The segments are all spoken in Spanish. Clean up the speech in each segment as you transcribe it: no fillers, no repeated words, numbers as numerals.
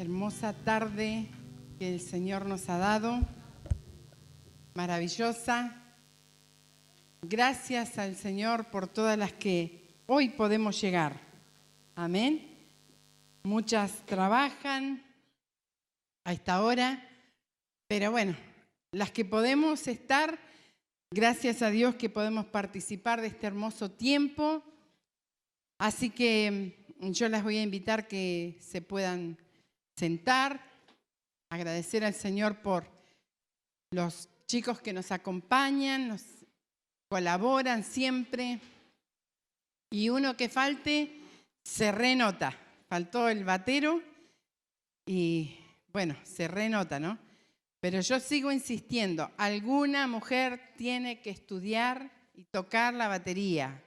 hermosa tarde que el Señor nos ha dado, maravillosa. Gracias al Señor por todas las que hoy podemos llegar. Amén. Muchas trabajan a esta hora, pero bueno, las que podemos estar, gracias a Dios que podemos participar de este hermoso tiempo. Así que yo las voy a invitar que se puedan sentar, agradecer al Señor por los chicos que nos acompañan, nos colaboran siempre. Y uno que falte, se renota. Faltó el batero y bueno, se renota, ¿no? Pero yo sigo insistiendo, alguna mujer tiene que estudiar y tocar la batería.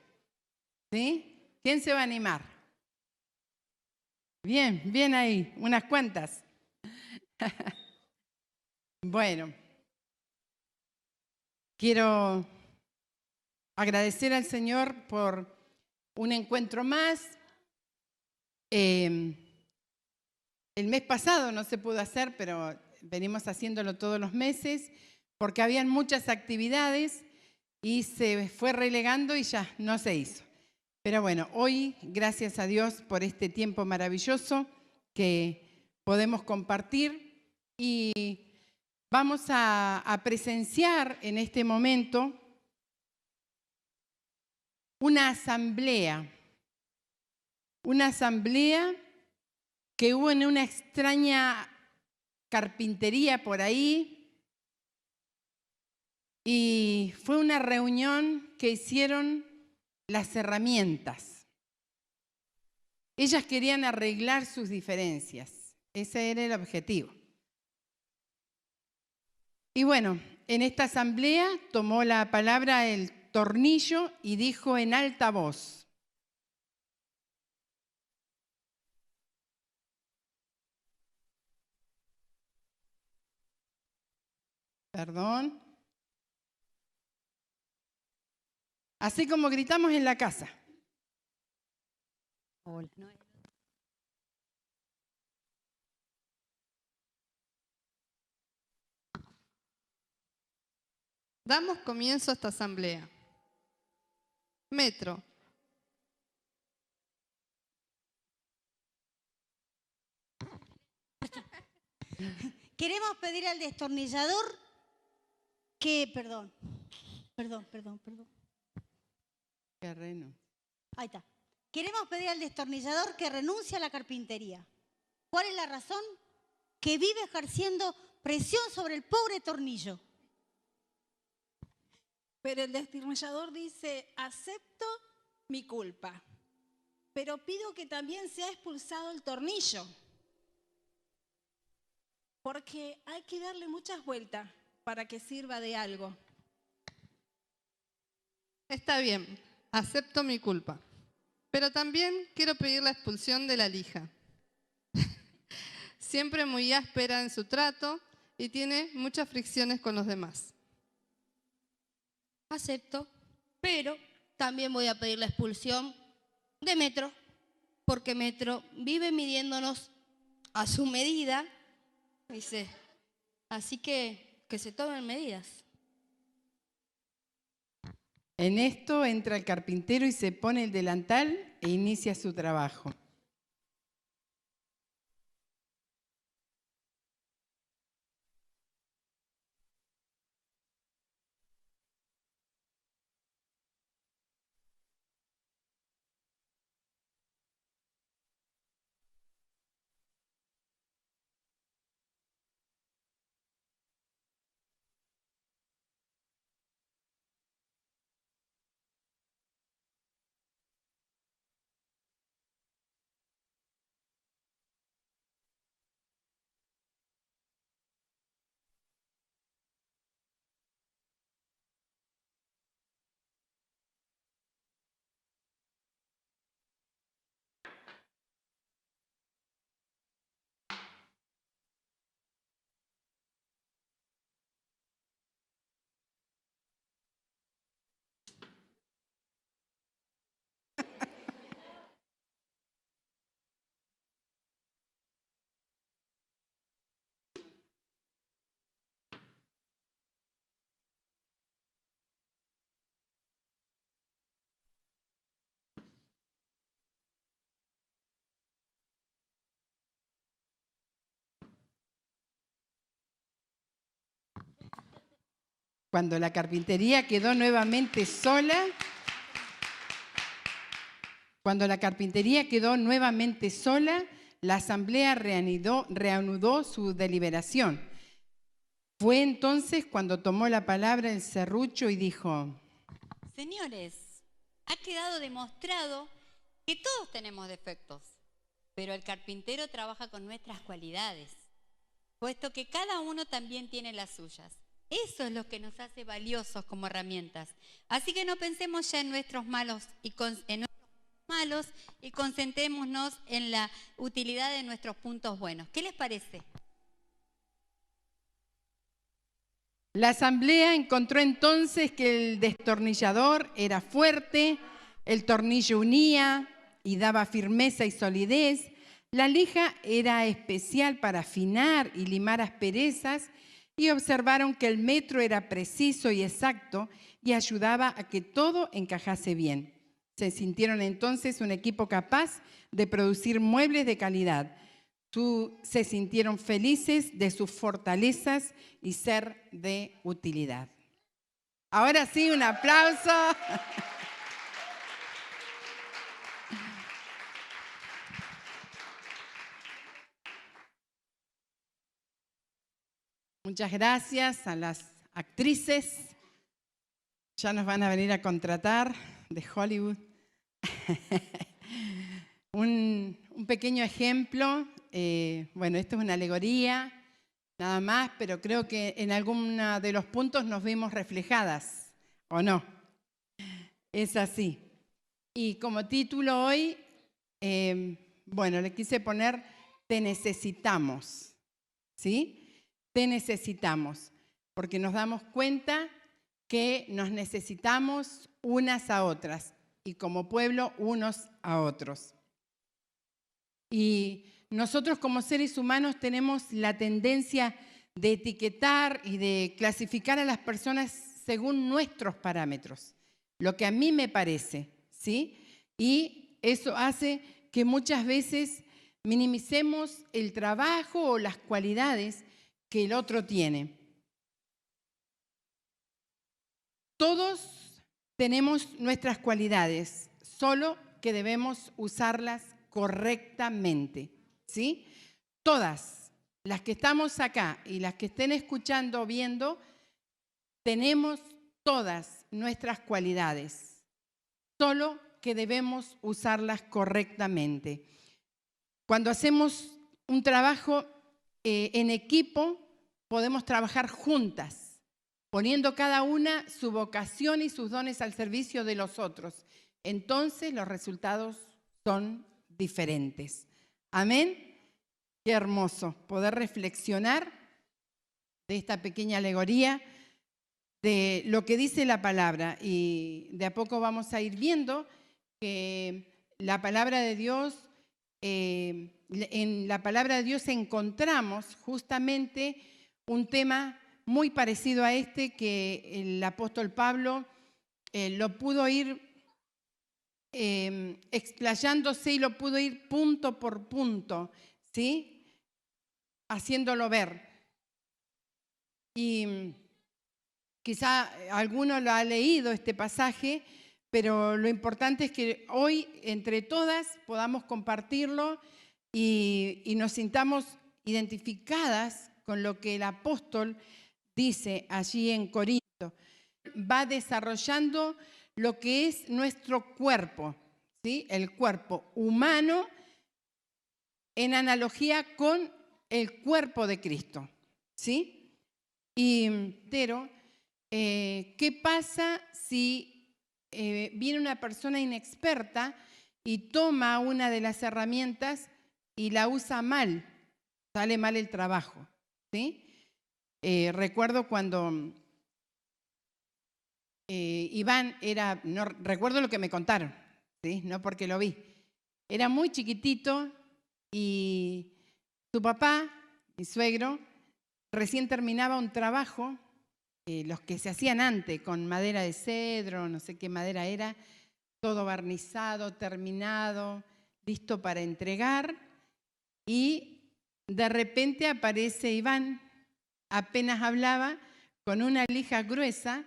¿Sí? ¿Quién se va a animar? Bien, bien ahí, unas cuantas. Bueno, quiero agradecer al Señor por un encuentro más. El mes pasado no se pudo hacer, pero venimos haciéndolo todos los meses porque habían muchas actividades y se fue relegando y ya no se hizo. Pero bueno, hoy, gracias a Dios por este tiempo maravilloso que podemos compartir y vamos a presenciar en este momento una asamblea que hubo en una extraña carpintería por ahí y fue una reunión que hicieron las herramientas. Ellas querían arreglar sus diferencias, ese era el objetivo. Y bueno, en esta asamblea tomó la palabra el tornillo y dijo en alta voz: perdón. Así como gritamos en la casa. Hola. Damos comienzo a esta asamblea. Metro. Queremos pedir al destornillador que, perdón. Terreno. Ahí está. Queremos pedir al destornillador que renuncie a la carpintería. ¿Cuál es la razón? Que vive ejerciendo presión sobre el pobre tornillo. Pero el destornillador dice: acepto mi culpa, pero pido que también sea expulsado el tornillo, porque hay que darle muchas vueltas para que sirva de algo. Está bien, acepto mi culpa. Pero también quiero pedir la expulsión de la lija. Siempre muy áspera en su trato y tiene muchas fricciones con los demás. Acepto, pero también voy a pedir la expulsión de Metro, porque Metro vive midiéndonos a su medida, dice, así que se tomen medidas. En esto entra el carpintero y se pone el delantal e inicia su trabajo. Cuando la carpintería quedó nuevamente sola, la asamblea reanudó su deliberación. Fue entonces cuando tomó la palabra el serrucho y dijo: Señores, ha quedado demostrado que todos tenemos defectos, pero el carpintero trabaja con nuestras cualidades, puesto que cada uno también tiene las suyas. Eso es lo que nos hace valiosos como herramientas. Así que no pensemos ya en nuestros malos y concentrémonos en la utilidad de nuestros puntos buenos. ¿Qué les parece? La asamblea encontró entonces que el destornillador era fuerte, el tornillo unía y daba firmeza y solidez, la lija era especial para afinar y limar asperezas, y observaron que el metro era preciso y exacto y ayudaba a que todo encajase bien. Se sintieron entonces un equipo capaz de producir muebles de calidad. Se sintieron felices de sus fortalezas y ser de utilidad. Ahora sí, un aplauso. Muchas gracias a las actrices. Ya nos van a venir a contratar de Hollywood. Un pequeño ejemplo. Bueno, esto es una alegoría, nada más, pero creo que en alguno de los puntos nos vemos reflejadas, ¿o no? Es así. Y como título hoy, bueno, le quise poner Te necesitamos, ¿sí? Te necesitamos, porque nos damos cuenta que nos necesitamos unas a otras y como pueblo unos a otros. Y nosotros como seres humanos tenemos la tendencia de etiquetar y de clasificar a las personas según nuestros parámetros, lo que a mí me parece, ¿sí? Y eso hace que muchas veces minimicemos el trabajo o las cualidades que el otro tiene. Todos tenemos nuestras cualidades, solo que debemos usarlas correctamente, ¿sí? Todas las que estamos acá y las que estén escuchando o viendo, tenemos todas nuestras cualidades, solo que debemos usarlas correctamente. Cuando hacemos un trabajo en equipo, podemos trabajar juntas, poniendo cada una su vocación y sus dones al servicio de los otros. Entonces los resultados son diferentes. Amén. Qué hermoso poder reflexionar de esta pequeña alegoría, de lo que dice la palabra. Y de a poco vamos a ir viendo que la palabra de Dios, en la palabra de Dios encontramos justamente un tema muy parecido a este que el apóstol Pablo lo pudo ir explayándose y lo pudo ir punto por punto, ¿sí? Haciéndolo ver. Y quizá alguno lo ha leído este pasaje, pero lo importante es que hoy entre todas podamos compartirlo y nos sintamos identificadas con lo que el apóstol dice allí en Corinto. Va desarrollando lo que es nuestro cuerpo, ¿sí? El cuerpo humano en analogía con el cuerpo de Cristo, ¿sí? Pero, ¿qué pasa si viene una persona inexperta y toma una de las herramientas y la usa mal? Sale mal el trabajo, ¿sí? Recuerdo cuando Iván era, no recuerdo lo que me contaron, ¿sí? No porque lo vi. Era muy chiquitito y su papá, mi suegro, recién terminaba un trabajo, los que se hacían antes, con madera de cedro, no sé qué madera era, todo barnizado, terminado, listo para entregar. Y de repente aparece Iván, apenas hablaba, con una lija gruesa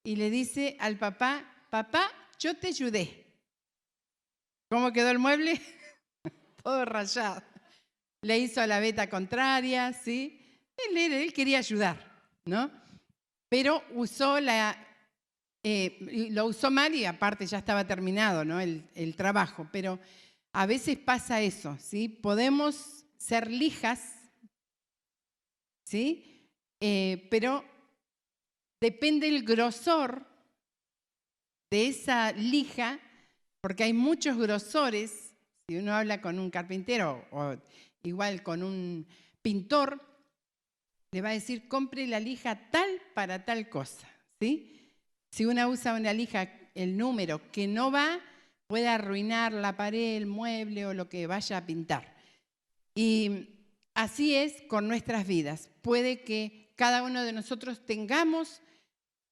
y le dice al papá, papá, yo te ayudé. ¿Cómo quedó el mueble? Todo rayado. Le hizo la veta contraria, ¿sí? Él quería ayudar, ¿no? Pero lo usó mal y aparte ya estaba terminado, ¿no? el trabajo. Pero a veces pasa eso, ¿sí? Podemos ser lijas, ¿sí? Pero depende el grosor de esa lija, porque hay muchos grosores. Si uno habla con un carpintero o igual con un pintor, le va a decir, compre la lija tal para tal cosa, ¿sí? Si uno usa una lija, el número que no va, puede arruinar la pared, el mueble o lo que vaya a pintar. Y así es con nuestras vidas. Puede que cada uno de nosotros tengamos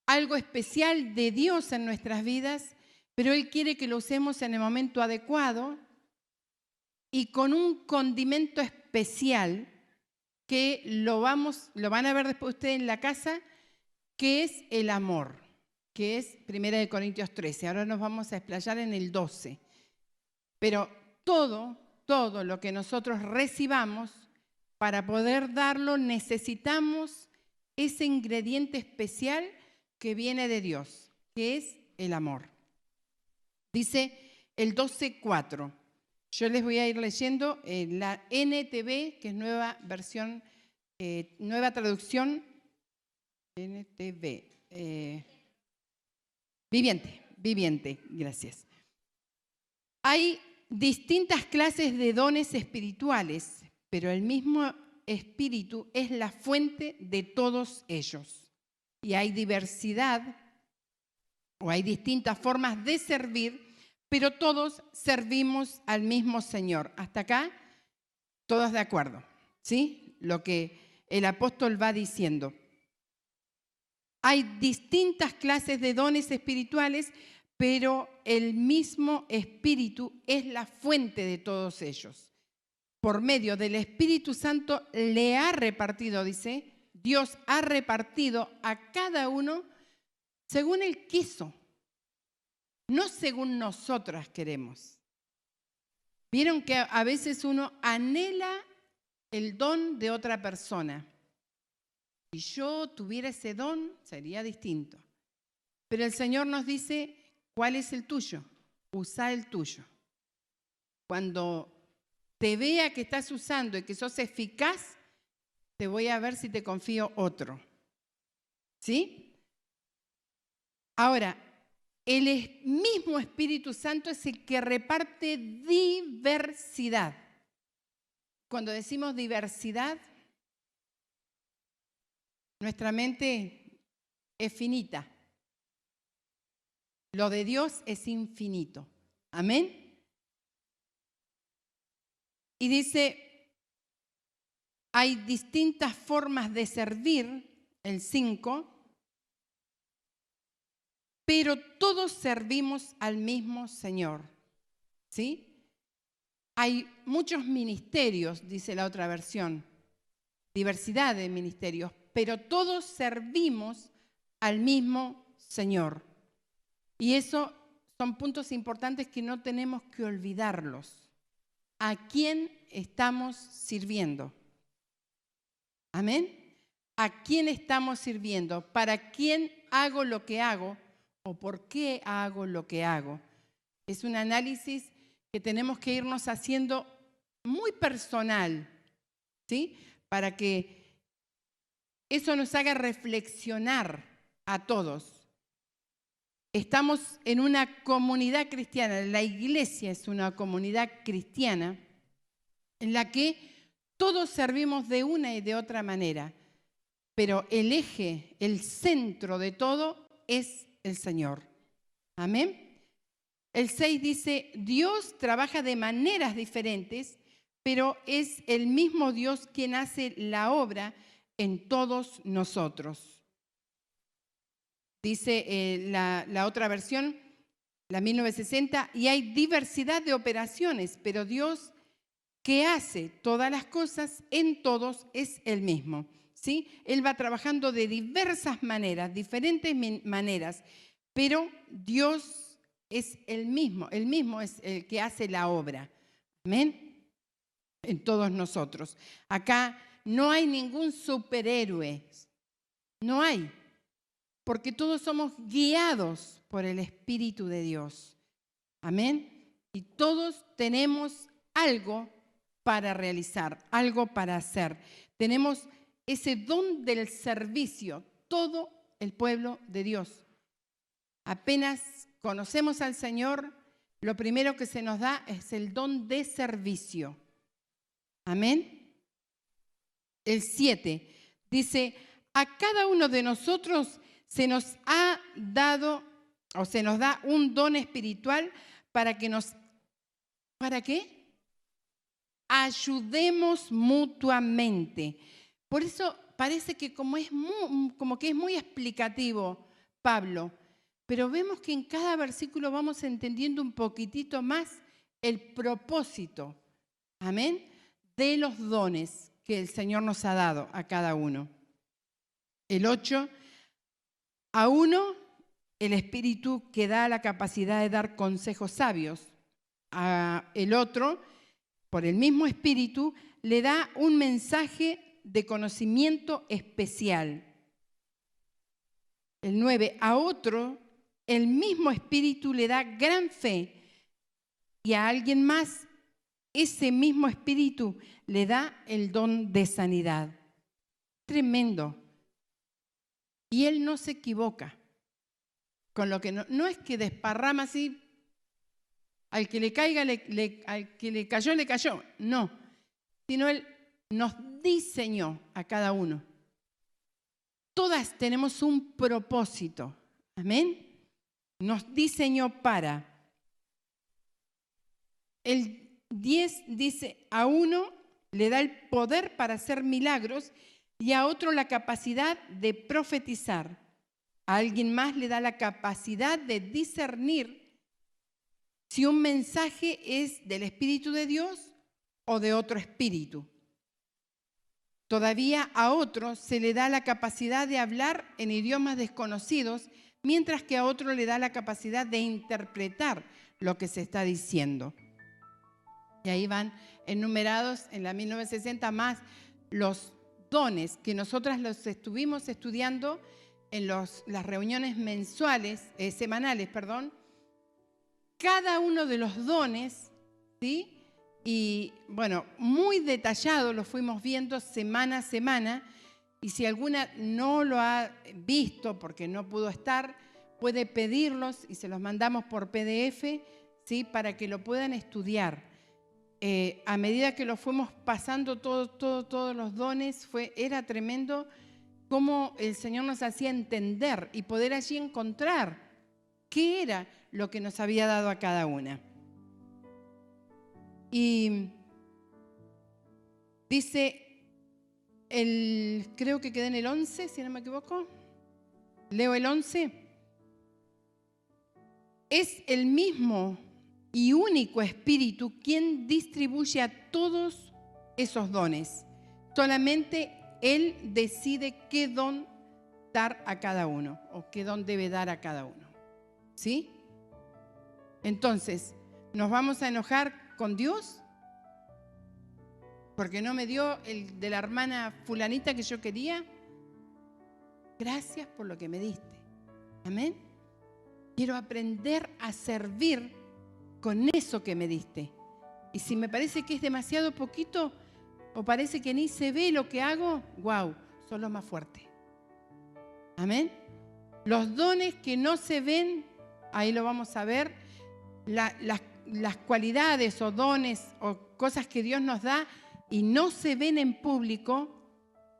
algo especial de Dios en nuestras vidas, pero Él quiere que lo usemos en el momento adecuado y con un condimento especial que lo van a ver después ustedes en la casa, que es el amor, que es 1 Corintios 13. Ahora nos vamos a explayar en el 12. Pero todo lo que nosotros recibamos, para poder darlo necesitamos ese ingrediente especial que viene de Dios, que es el amor. Dice el 12:4. Yo les voy a ir leyendo la NTV, que es nueva versión, nueva traducción, NTV, viviente, gracias. Hay distintas clases de dones espirituales, pero el mismo Espíritu es la fuente de todos ellos. Y hay diversidad, o hay distintas formas de servir, pero todos servimos al mismo Señor. Hasta acá, todos de acuerdo, ¿sí? Lo que el apóstol va diciendo. Hay distintas clases de dones espirituales, pero el mismo Espíritu es la fuente de todos ellos. Por medio del Espíritu Santo le ha repartido, dice, Dios ha repartido a cada uno según Él quiso. No según nosotras queremos. Vieron que a veces uno anhela el don de otra persona. Si yo tuviera ese don, sería distinto. Pero el Señor nos dice, ¿cuál es el tuyo? Usa el tuyo. Cuando te vea que estás usando y que sos eficaz, te voy a ver si te confío otro. ¿Sí? Ahora, el mismo Espíritu Santo es el que reparte diversidad. Cuando decimos diversidad, nuestra mente es finita. Lo de Dios es infinito. Amén. Y dice, hay distintas formas de servir, el 5, pero todos servimos al mismo Señor, ¿sí? Hay muchos ministerios, dice la otra versión, diversidad de ministerios, pero todos servimos al mismo Señor. Y eso son puntos importantes que no tenemos que olvidarlos. ¿A quién estamos sirviendo? ¿Amén? ¿A quién estamos sirviendo? ¿Para quién hago lo que hago? ¿O por qué hago lo que hago? Es un análisis que tenemos que irnos haciendo muy personal, ¿sí? Para que eso nos haga reflexionar a todos. Estamos en una comunidad cristiana, la iglesia es una comunidad cristiana en la que todos servimos de una y de otra manera, pero el eje, el centro de todo es el Señor. Amén. El 6 dice, Dios trabaja de maneras diferentes, pero es el mismo Dios quien hace la obra en todos nosotros. Dice la otra versión, la 1960, y hay diversidad de operaciones, pero Dios que hace todas las cosas en todos es el mismo. ¿sí? Él va trabajando de diversas maneras, diferentes maneras, pero Dios es el mismo es el que hace la obra. Amén. En todos nosotros. Acá no hay ningún superhéroe, no hay, porque todos somos guiados por el Espíritu de Dios. Amén. Y todos tenemos algo para realizar, algo para hacer. Tenemos ese don del servicio, todo el pueblo de Dios. Apenas conocemos al Señor, lo primero que se nos da es el don de servicio. Amén. El 7 dice, a cada uno de nosotros se nos ha dado o se nos da un don espiritual para que ¿para qué? Ayudemos mutuamente. Por eso parece que como que es muy explicativo Pablo, pero vemos que en cada versículo vamos entendiendo un poquitito más el propósito, amén, de los dones que el Señor nos ha dado a cada uno. El 8, a uno el Espíritu que da la capacidad de dar consejos sabios, a el otro, por el mismo Espíritu, le da un mensaje de conocimiento especial. El 9, a otro, el mismo Espíritu le da gran fe y a alguien más, ese mismo Espíritu le da el don de sanidad. Tremendo. Y Él no se equivoca. Con lo que no es que desparrama así, al que le caiga, al que le cayó, no. Sino Él nos diseñó a cada uno. Todas tenemos un propósito. Amén. Nos diseñó para. El 10 dice, a uno le da el poder para hacer milagros y a otro la capacidad de profetizar. A alguien más le da la capacidad de discernir si un mensaje es del Espíritu de Dios o de otro espíritu. Todavía a otro se le da la capacidad de hablar en idiomas desconocidos, mientras que a otro le da la capacidad de interpretar lo que se está diciendo. Y ahí van enumerados en la 1960 más los dones que nosotras los estuvimos estudiando en las reuniones semanales. Cada uno de los dones, ¿sí? Y bueno, muy detallado lo fuimos viendo semana a semana. Y si alguna no lo ha visto porque no pudo estar, puede pedirlos y se los mandamos por PDF, ¿sí? Para que lo puedan estudiar. A medida que lo fuimos pasando todos los dones, era tremendo cómo el Señor nos hacía entender y poder allí encontrar qué era lo que nos había dado a cada una. Y dice, creo que quedé en el 11, si no me equivoco. Leo el 11. Es el mismo y único Espíritu quien distribuye a todos esos dones. Solamente Él decide qué don dar a cada uno o qué don debe dar a cada uno. ¿Sí? Entonces, ¿nos vamos a enojar con Dios? Porque no me dio el de la hermana fulanita que yo quería. Gracias por lo que me diste. Amén. Quiero aprender a servir con eso que me diste. Y si me parece que es demasiado poquito o parece que ni se ve lo que hago, wow, son los más fuertes. Amén. Los dones que no se ven, ahí lo vamos a ver. Las cualidades o dones o cosas que Dios nos da y no se ven en público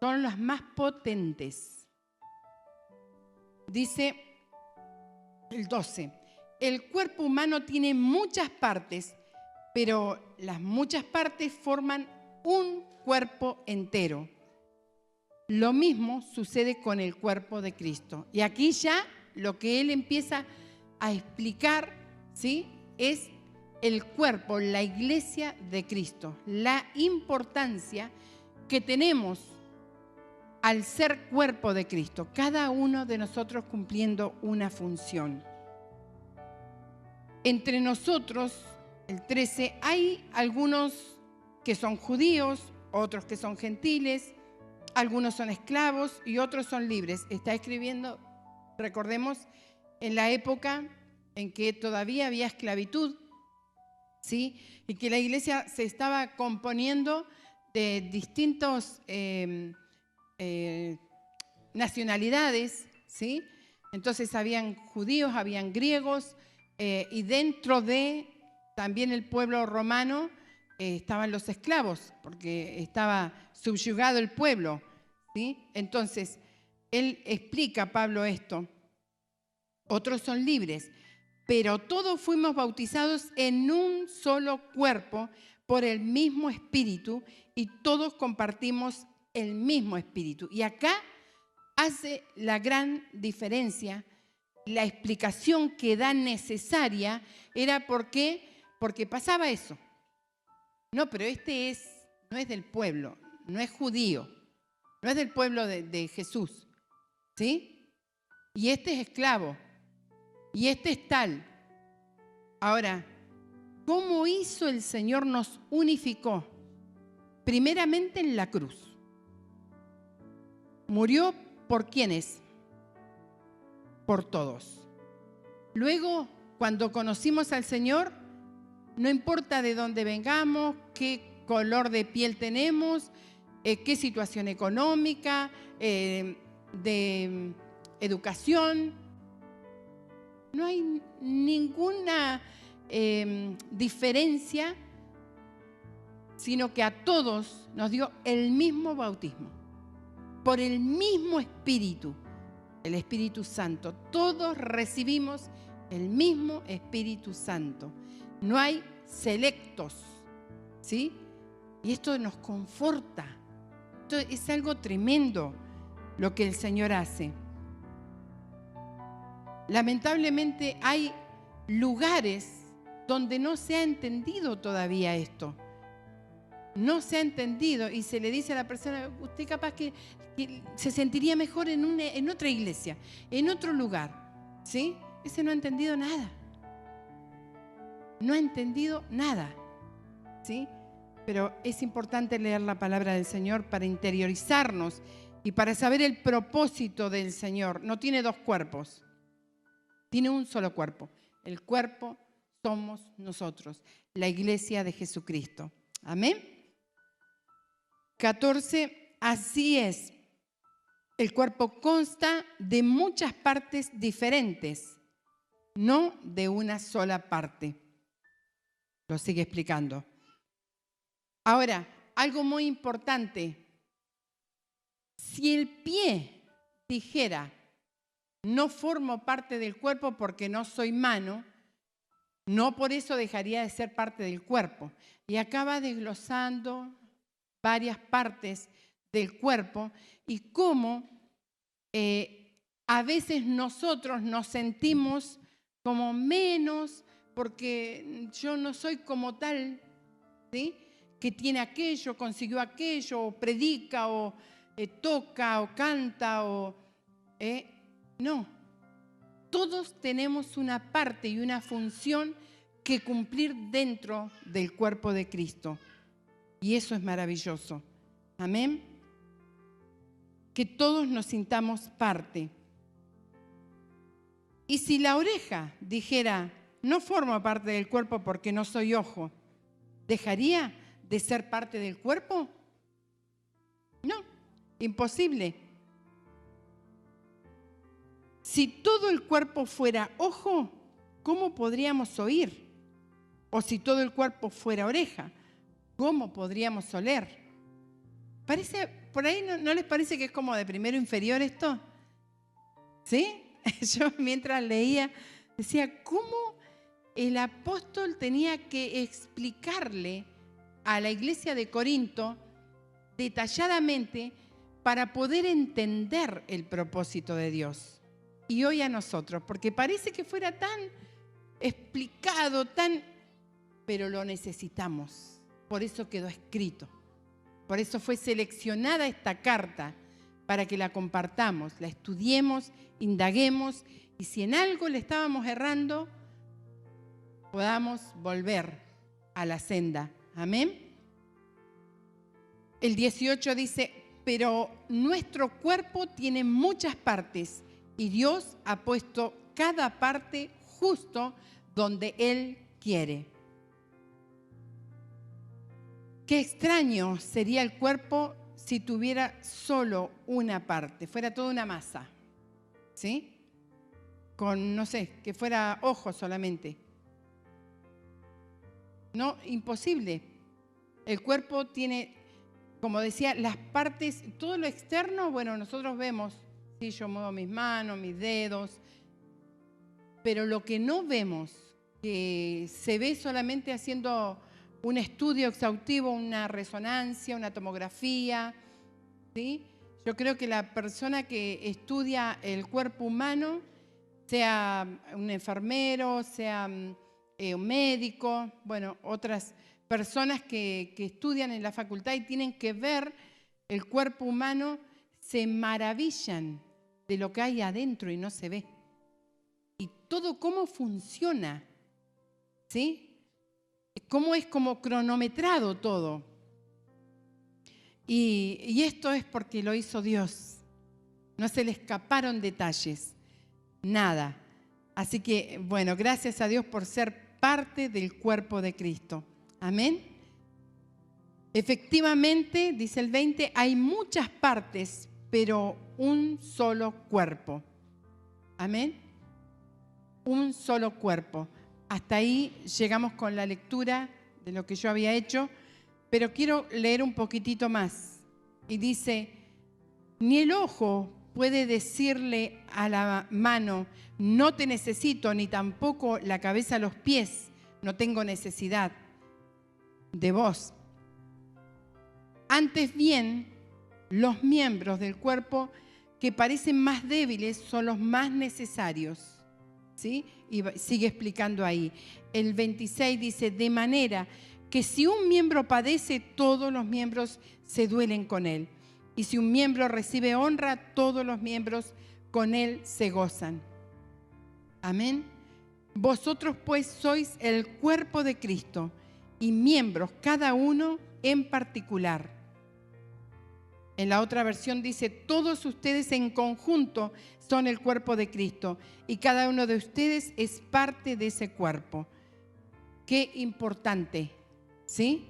son las más potentes. Dice el 12. El cuerpo humano tiene muchas partes, pero las muchas partes forman un cuerpo entero. Lo mismo sucede con el cuerpo de Cristo. Y aquí ya lo que Él empieza a explicar, ¿sí?, es el cuerpo, la iglesia de Cristo, la importancia que tenemos al ser cuerpo de Cristo, cada uno de nosotros cumpliendo una función. Entre nosotros, el 13, hay algunos que son judíos, otros que son gentiles, algunos son esclavos y otros son libres. Está escribiendo, recordemos, en la época en que todavía había esclavitud, ¿sí? Y que la iglesia se estaba componiendo de distintos nacionalidades, ¿sí? Entonces habían judíos, habían griegos, y dentro de también el pueblo romano estaban los esclavos, porque estaba subyugado el pueblo, ¿sí? Entonces, él explica, Pablo, esto. Otros son libres, pero todos fuimos bautizados en un solo cuerpo por el mismo Espíritu y todos compartimos el mismo Espíritu. Y acá hace la gran diferencia. La explicación que da necesaria era porque pasaba eso. No, pero no es del pueblo, no es judío, no es del pueblo de Jesús, ¿sí? Y este es esclavo, y este es tal. Ahora, ¿cómo hizo el Señor? Nos unificó. Primeramente en la cruz. Murió por ¿quiénes? Por todos. Luego, cuando conocimos al Señor, no importa de dónde vengamos, qué color de piel tenemos, qué situación económica, de educación, no hay ninguna diferencia, sino que a todos nos dio el mismo bautismo, por el mismo Espíritu, el Espíritu Santo. Todos recibimos el mismo Espíritu Santo. No hay selectos, ¿sí? Y esto nos conforta. Esto es algo tremendo lo que el Señor hace. Lamentablemente hay lugares donde no se ha entendido todavía esto. No se ha entendido y se le dice a la persona, usted capaz que se sentiría mejor en otra iglesia, en otro lugar, ¿sí? Ese no ha entendido nada. No ha entendido nada, ¿sí? Pero es importante leer la palabra del Señor para interiorizarnos y para saber el propósito del Señor. No tiene dos cuerpos, tiene un solo cuerpo. El cuerpo somos nosotros, la iglesia de Jesucristo. Amén. 14, así es. El cuerpo consta de muchas partes diferentes, no de una sola parte. Lo sigue explicando. Ahora, algo muy importante. Si el pie dijera, no formo parte del cuerpo porque no soy mano, no por eso dejaría de ser parte del cuerpo. Y acaba desglosando varias partes del cuerpo y cómo a veces nosotros nos sentimos como menos porque yo no soy como tal, ¿sí? Que tiene aquello, consiguió aquello, o predica, o toca, o canta, o... no, todos tenemos una parte y una función que cumplir dentro del cuerpo de Cristo. Y eso es maravilloso. Amén. Que todos nos sintamos parte. Y si la oreja dijera, no formo parte del cuerpo porque no soy ojo, ¿dejaría de ser parte del cuerpo? No, imposible. Si todo el cuerpo fuera ojo, ¿cómo podríamos oír? O si todo el cuerpo fuera oreja, ¿cómo podríamos oler? Parece, por ahí no les parece que es como de primero inferior esto, ¿sí? Yo mientras leía decía, ¿cómo el apóstol tenía que explicarle a la iglesia de Corinto detalladamente para poder entender el propósito de Dios? Y hoy a nosotros, porque parece que fuera tan explicado, pero lo necesitamos. Por eso quedó escrito. Por eso fue seleccionada esta carta, para que la compartamos, la estudiemos, indaguemos y si en algo le estábamos errando, podamos volver a la senda. Amén. El 18 dice, pero nuestro cuerpo tiene muchas partes y Dios ha puesto cada parte justo donde Él quiere. Qué extraño sería el cuerpo si tuviera solo una parte, fuera toda una masa, ¿sí? Con, no sé, que fuera ojos solamente. No, imposible. El cuerpo tiene, como decía, las partes, todo lo externo, bueno, nosotros vemos, sí, yo muevo mis manos, mis dedos, pero lo que no vemos, que se ve solamente haciendo un estudio exhaustivo, una resonancia, una tomografía, ¿sí? Yo creo que la persona que estudia el cuerpo humano, sea un enfermero, sea un médico, bueno, otras personas que estudian en la facultad y tienen que ver el cuerpo humano, se maravillan de lo que hay adentro y no se ve. Y todo cómo funciona, ¿sí? Cómo es como cronometrado todo. Y esto es porque lo hizo Dios. No se le escaparon detalles, nada. Así que, bueno, gracias a Dios por ser parte del cuerpo de Cristo. Amén. Efectivamente, dice el 20, hay muchas partes, pero un solo cuerpo. Amén. Un solo cuerpo. Hasta ahí llegamos con la lectura de lo que yo había hecho, pero quiero leer un poquitito más. Y dice, ni el ojo puede decirle a la mano, no te necesito, ni tampoco la cabeza a los pies, no tengo necesidad de vos. Antes bien, los miembros del cuerpo que parecen más débiles son los más necesarios. ¿Sí? Y sigue explicando ahí. El 26 dice, de manera que si un miembro padece, todos los miembros se duelen con él. Y si un miembro recibe honra, todos los miembros con él se gozan. Amén. Vosotros pues sois el cuerpo de Cristo y miembros cada uno en particular. En la otra versión dice, todos ustedes en conjunto son el cuerpo de Cristo y cada uno de ustedes es parte de ese cuerpo. Qué importante, ¿sí?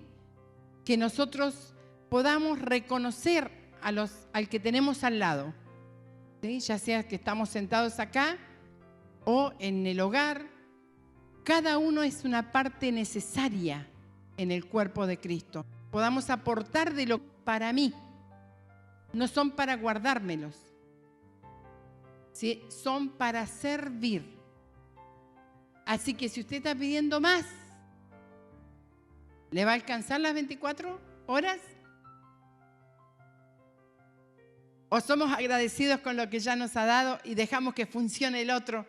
Que nosotros podamos reconocer al que tenemos al lado, ¿sí? Ya sea que estamos sentados acá o en el hogar. Cada uno es una parte necesaria en el cuerpo de Cristo. Podamos aportar de lo para mí. No son para guardármelos, ¿sí? Son para servir. Así que si usted está pidiendo más, ¿le va a alcanzar las 24 horas? ¿O somos agradecidos con lo que ya nos ha dado y dejamos que funcione el otro?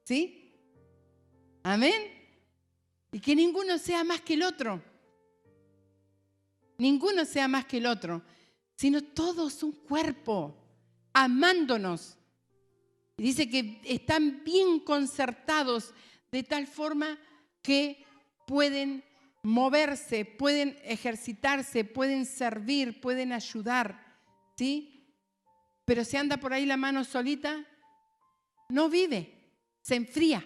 ¿Sí? Amén. Y que ninguno sea más que el otro. Ninguno sea más que el otro. Sino todos un cuerpo, amándonos. Y dice que están bien concertados de tal forma que pueden moverse, pueden ejercitarse, pueden servir, pueden ayudar, ¿sí? Pero si anda por ahí la mano solita, no vive, se enfría,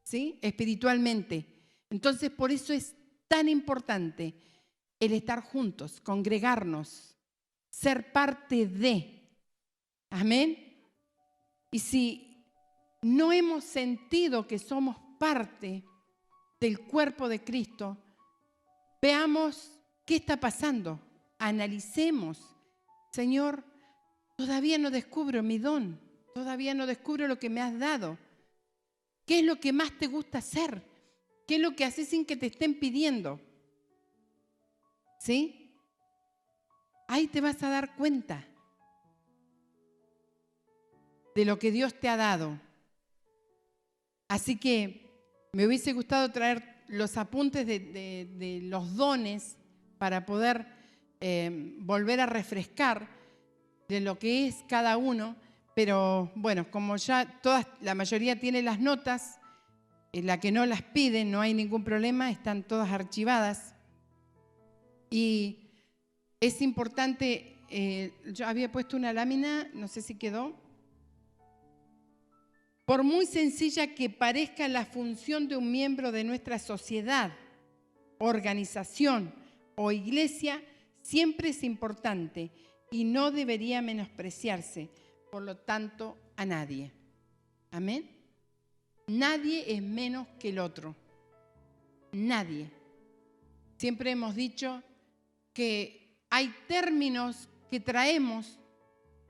¿sí? Espiritualmente. Entonces, por eso es tan importante el estar juntos, congregarnos, ser parte de. Amén. Y si no hemos sentido que somos parte del cuerpo de Cristo, veamos qué está pasando. Analicemos. Señor, todavía no descubro mi don. Todavía no descubro lo que me has dado. ¿Qué es lo que más te gusta hacer? ¿Qué es lo que haces sin que te estén pidiendo? ¿Sí? Ahí te vas a dar cuenta de lo que Dios te ha dado. Así que me hubiese gustado traer los apuntes de los dones para poder volver a refrescar, de lo que es cada uno, pero bueno, como ya la mayoría tiene las notas, la que no las pide, no hay ningún problema, están todas archivadas. Y es importante, yo había puesto una lámina, no sé si quedó. Por muy sencilla que parezca la función de un miembro de nuestra sociedad, organización o iglesia, siempre es importante y no debería menospreciarse, por lo tanto, a nadie. Amén. Nadie es menos que el otro. Nadie. Siempre hemos dicho que hay términos que traemos,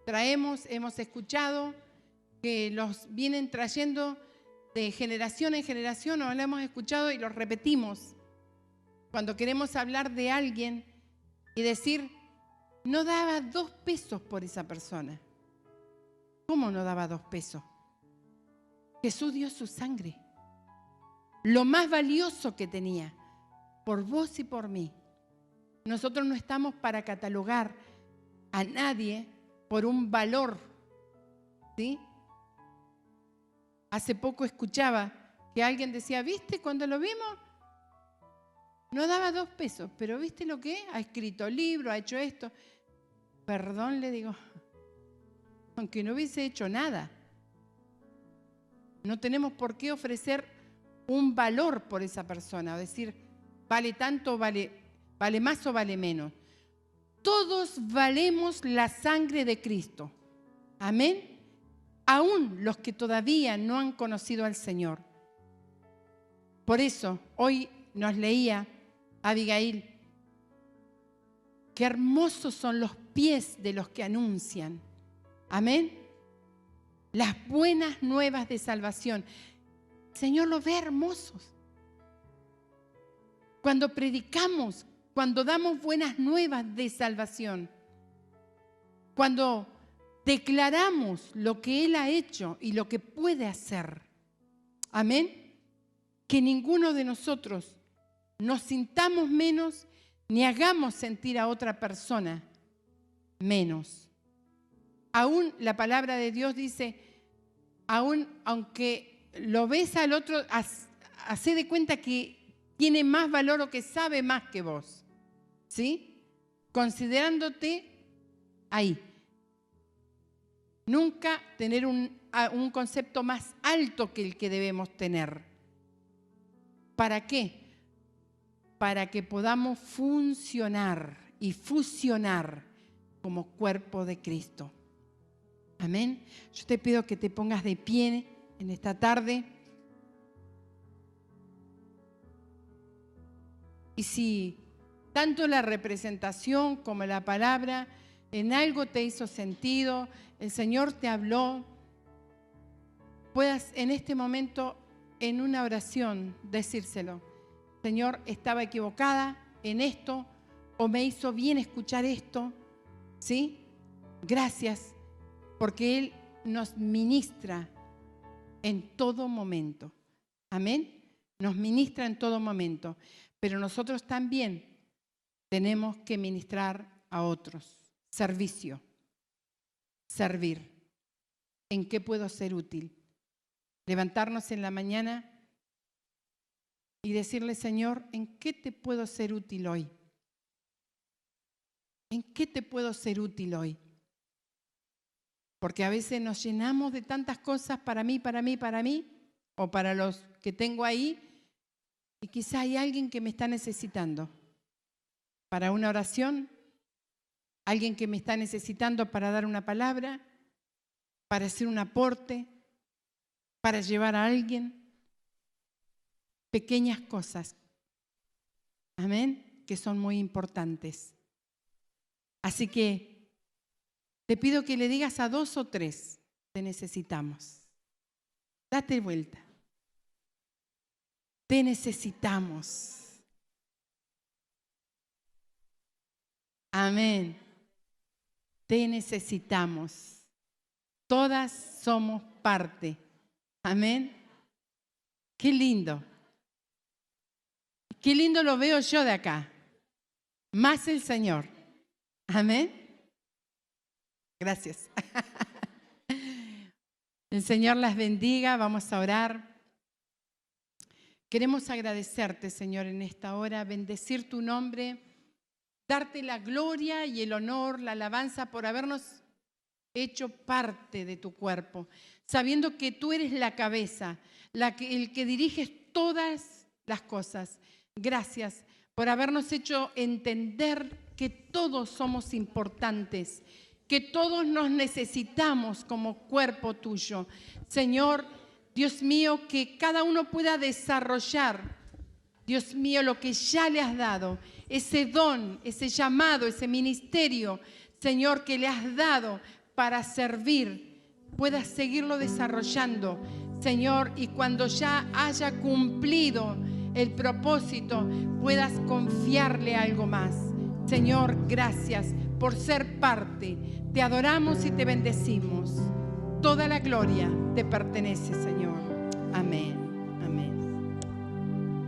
hemos escuchado, que los vienen trayendo de generación en generación, o lo hemos escuchado y los repetimos. Cuando queremos hablar de alguien y decir, no daba 2 pesos por esa persona. ¿Cómo no daba 2 pesos? Jesús dio su sangre, lo más valioso que tenía, por vos y por mí. Nosotros no estamos para catalogar a nadie por un valor, ¿sí? Hace poco escuchaba que alguien decía, ¿viste cuando lo vimos? No daba 2 pesos, pero ¿viste lo que es? Ha escrito libro, ha hecho esto. Perdón, le digo, aunque no hubiese hecho nada. No tenemos por qué ofrecer un valor por esa persona, o decir, vale tanto, vale más o vale menos. Todos valemos la sangre de Cristo. Amén. Aún los que todavía no han conocido al Señor. Por eso, hoy nos leía Abigail, qué hermosos son los pies de los que anuncian. Amén. Las buenas nuevas de salvación. El Señor los ve hermosos. Cuando predicamos, cuando damos buenas nuevas de salvación, cuando declaramos lo que Él ha hecho y lo que puede hacer. Amén. Que ninguno de nosotros nos sintamos menos ni hagamos sentir a otra persona menos. Aún la palabra de Dios dice, aunque lo ves al otro, hacé de cuenta que tiene más valor o que sabe más que vos. ¿Sí? Considerándote ahí. Nunca tener un concepto más alto que el que debemos tener. ¿Para qué? Para que podamos funcionar y fusionar como cuerpo de Cristo. Amén. Yo te pido que te pongas de pie en esta tarde. Y si tanto la representación como la palabra en algo te hizo sentido, el Señor te habló, puedas en este momento en una oración decírselo. Señor, estaba equivocada en esto o me hizo bien escuchar esto, ¿sí? Gracias, porque Él nos ministra en todo momento. Amén. Nos ministra en todo momento. Pero nosotros también tenemos que ministrar a otros. Servicio. Servir. ¿En qué puedo ser útil? Levantarnos en la mañana y decirle, Señor, ¿en qué te puedo ser útil hoy? ¿En qué te puedo ser útil hoy? Porque a veces nos llenamos de tantas cosas para mí, o para los que tengo ahí, y quizá hay alguien que me está necesitando para una oración, alguien que me está necesitando para dar una palabra, para hacer un aporte, para llevar a alguien. Pequeñas cosas, amén, que son muy importantes. Así que te pido que le digas a 2 o 3, te necesitamos. Date vuelta. Te necesitamos. Amén. Te necesitamos. Todas somos parte. Amén. Qué lindo. Qué lindo lo veo yo de acá. Más el Señor. Amén. Gracias. El Señor las bendiga. Vamos a orar. Queremos agradecerte, Señor, en esta hora, bendecir tu nombre, darte la gloria y el honor, la alabanza por habernos hecho parte de tu cuerpo, sabiendo que tú eres la cabeza, el que diriges todas las cosas. Gracias por habernos hecho entender que todos somos importantes, que todos nos necesitamos como cuerpo tuyo. Señor, Dios mío, que cada uno pueda desarrollar, Dios mío, lo que ya le has dado, ese don, ese llamado, ese ministerio, Señor, que le has dado para servir, pueda seguirlo desarrollando, Señor, y cuando ya haya cumplido el propósito, puedas confiarle algo más. Señor, gracias por ser parte. Te adoramos y te bendecimos. Toda la gloria te pertenece, Señor. Amén.